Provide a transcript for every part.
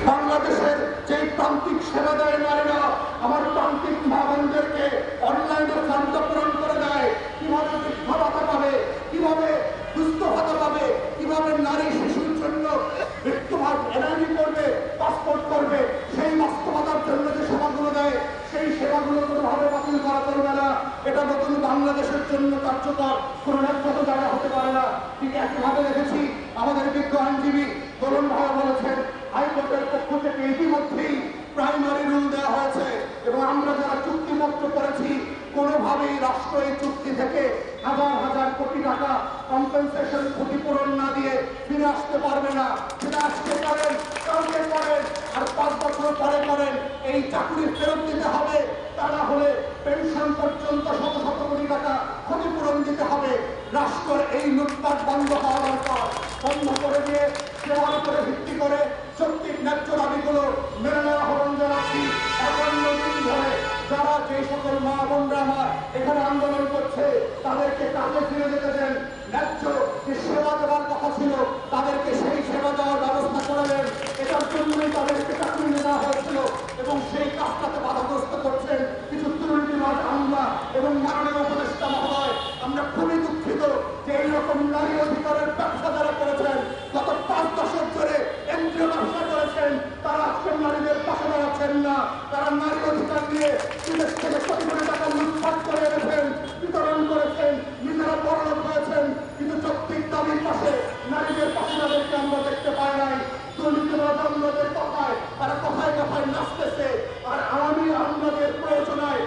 বাংলাদেশের যে প্রান্তিক সেবা দেয় নারীরা আমার প্রান্তিক মা বোনদেরকে অনলাইনে ফর্ম পূরণ করে দেয়, কিভাবে বৃদ্ধ ভাতা পাবে, কিভাবে দুস্থ ভাতা পাবে, কিভাবে নারী শিশুর জন্য মৃত্যু ভাত এনআইডি করবে, পাসপোর্ট করবে, সেই বাস্তবতার জন্য যে সেবাগুলো দেয় সেই সেবাগুলো কোনোভাবে বাতিল করা চলবে না। এটা নতুন বাংলাদেশের জন্য কার্যকর কোনো ন্যায্যত জায়গা হতে পারে না। ঠিক একইভাবে দেখেছি আমাদের বিজ্ঞ আইনজীবী দোলন ভাই বলেছেন হাইকোর্টের পক্ষ থেকে ইতিমধ্যেই প্রাইমারি রুল দেওয়া হয়েছে এবং আমরা যারা চুক্তিপত্র করেছি কোনোভাবেই রাষ্ট্র এই চুক্তি থেকে হাজার হাজার কোটি টাকা কম্পেনসেশন ক্ষতিপূরণ না দিয়ে ফিরে আসতে পারবে না। সেটা আজকে করেন, কালকে করেন, আর 5 বছর পরে করেন, এই চাকরি ফেরত দিতে হবে। তা না হলে পেনশন পর্যন্ত শত শত কোটি টাকা ক্ষতিপূরণ দিতে হবে। রাষ্ট্রের এই লুটপাট বন্ধ হওয়া দরকার। বন্ধ করে দিয়ে সেবার উপরে ভিত্তি করে সত্যি ন্যায্য দাবিগুলো মেনে নেওয়া আহ্বান জানাচ্ছি। 51 দিন ধরে যারা যে সকল মা বোনরা আমার এখানে আন্দোলন করছে তাদেরকে কাজে ফিরে যেতে দেন। ন্যায্য যে সেবা দেওয়ার কথা ছিল তাদেরকে সেই সেবা দেওয়ার ব্যবস্থা করে দেন। এটার জন্যই তাদেরকে চাকরি দেওয়া হয়েছিল এবং সেই কাজটাকে বাধাগ্রস্ত করছেন কিছু দুর্নীতিবাজ আমলা এবং মাননীয় উপদেষ্টা মহোদয়। আমরা খুবই দুঃখিত যে এইরকম নারী অধিকারের ব্যবসা যারা করেছেন, গত 5 দশক ধরে কেন্দ্রীয় ব্যবসা করেছেন, তারা আজকে নারীদের পাশে দাঁড়াচ্ছেন না। তারা নারী অধিকার নিয়ে বিদেশ থেকে কোটি কোটি টাকা লুটপাট করে এনেছেন, বিতরণ করেছেন, নিজেরা বড়লোক হয়েছেন, কিন্তু যৌক্তিক দাবির পাশে নারীদের পাশে তাদেরকে আমরা দেখতে পাই নাই। দুর্নীতিবাজ আমলাদের কথায় তারা কথায় কথায় নাচতেছে, আর আওয়ামী আমলাদের প্রয়োজনায়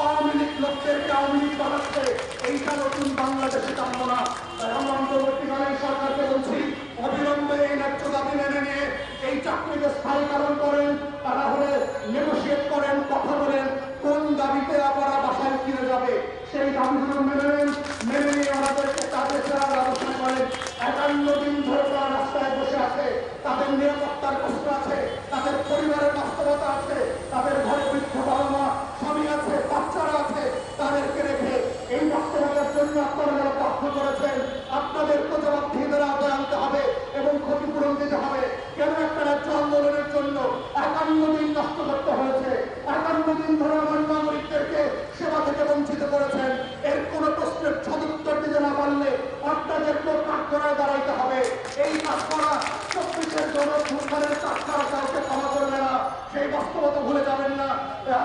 আওয়ামী লীগ লোকদেরকে আওয়ামী লীগ বানাচ্ছে। এইটা নতুন বাংলাদেশে কাম্য না। তাই আমরা অন্তর্বর্তীকালীন সরকারকে বলছি অবিলম্বে এই ন্যায্য দাবি মেনে নিয়ে এই চাকরিকে স্থায়ীকরণ করেন, তারা হলে নেগোসিয়েট করেন, কথা বলেন কোন দাবিতে আপনারা বাসায় ফিরে যাবে সেই দাবিগুলো মেনে নেন। মেনে নিয়ে ওনাদেরকে কাজে ফেরার ব্যবস্থা করেন। 51 দিন ধরে তারা রাস্তায় বসে আছে, তাদের নিরাপত্তার প্রশ্ন আছে, তাদের পরিবারের বাস্তবতা আছে, তাদের ঘরে বৃদ্ধ বাবা মা স্বামী আছে, বাচ্চারা আছে, তাদেরকে রেখে এই বাস্তবতার জন্য আপনারা যারা বাধ্য করেছেন আপনাদেরকে জবাবদিহিদের আওতায় আনতে হবে এবং ক্ষতিপূরণ দিতে হবে। কেন একটা ন্যায্য আন্দোলনের জন্য 51 দিন নষ্ট করতে হয়েছে? 51 দিন ধরে আমার নাগরিকদেরকে সেবা থেকে বঞ্চিত করেছেন। এর কোন প্রশ্নের সদুত্তর দিতে না পারলে আপনাদেরকে কাজ করায় দাঁড়াইতে হবে। এই কাজ করা 24-এর গণঅভ্যুত্থানের কাজ করা কাউকে ক্ষমা করবে না। সেই বাস্তবতা ভুলে যাবেন না।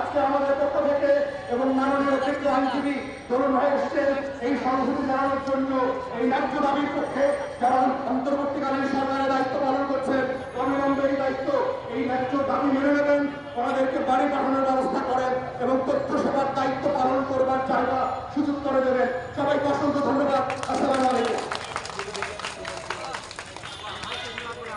আজকে আমাদের পক্ষ থেকে এবং মাননীয় অতিরিক্ত আইনজীবী তরুণ ভাই এসছেন এই সংহতি জানানোর জন্য। এই ন্যায্য দাবির পক্ষে যারা অন্তর্বর্তীকালীন সরকারের দায়িত্ব পালন করছেন অবিলম্বে এই দায়িত্ব এই ন্যায্য দাবি মেনে নেবেন, ওনাদেরকে বাড়ি পাঠানোর ব্যবস্থা করেন এবং তথ্য